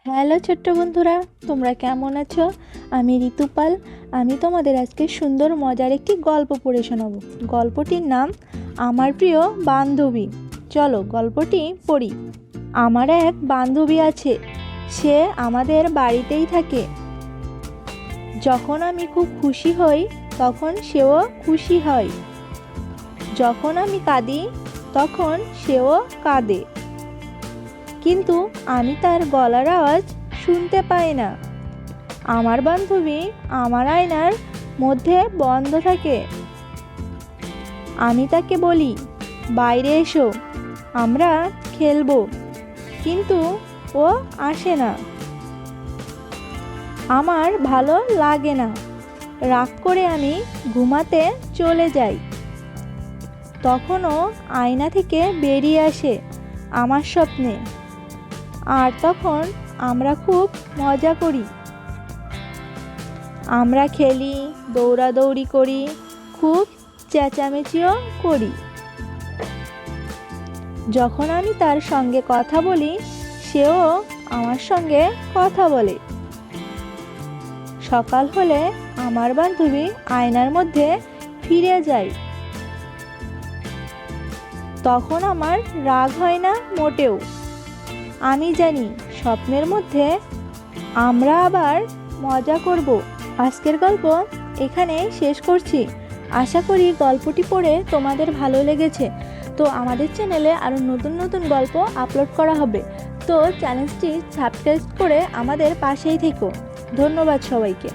Hello ছোট্ট বন্ধুরা, তোমরা কেমন আছো? আমি ঋতুপাল। আমি তোমাদের আজকে সুন্দর মজার একটি গল্প পড়ে শোনাবো। গল্পটির নাম আমার প্রিয় বান্ধবী। চলো গল্পটি পড়ি। আমার এক বান্ধবী আছে, সে আমাদের বাড়িতেই থাকে। যখন আমি খুব খুশি হই তখন সেও খুশি হয়। যখন আমি কাঁদি তখন সেও কাঁদে, কিন্তু আমি তার গলার আওয়াজ শুনতে পাই না। আমার বান্ধবী আমার আয়নার মধ্যে বন্ধ থাকে। আমি তাকে বলি, বাইরে এসো, আমরা খেলবো, কিন্তু ও আসে না। আমার ভালো লাগে না, রাগ করে আমি ঘুমাতে চলে যাই। তখনও আয়না থেকে বেরিয়ে আসে আমার স্বপ্নে, আর তখন আমরা খুব মজা করি। আমরা খেলি, দৌড়াদৌড়ি করি, খুব চেঁচামেচিও করি। যখন আমি তার সঙ্গে কথা বলি, সেও আমার সঙ্গে কথা বলে। সকাল হলে আমার বান্ধবী আয়নার মধ্যে ফিরে যায়। তখন আমার রাগ হয় না মোটেও। আমি জানি স্বপ্নের মধ্যে আমরা আবার মজা করব। আজকের গল্প এখানে শেষ করছি। আশা করি গল্পটি পড়ে তোমাদের ভালো লেগেছে। তো আমাদের চ্যানেলে আরও নতুন নতুন গল্প আপলোড করা হবে, তো চ্যানেলটি সাবস্ক্রাইব করে আমাদের পাশেই থেকো। ধন্যবাদ সবাইকে।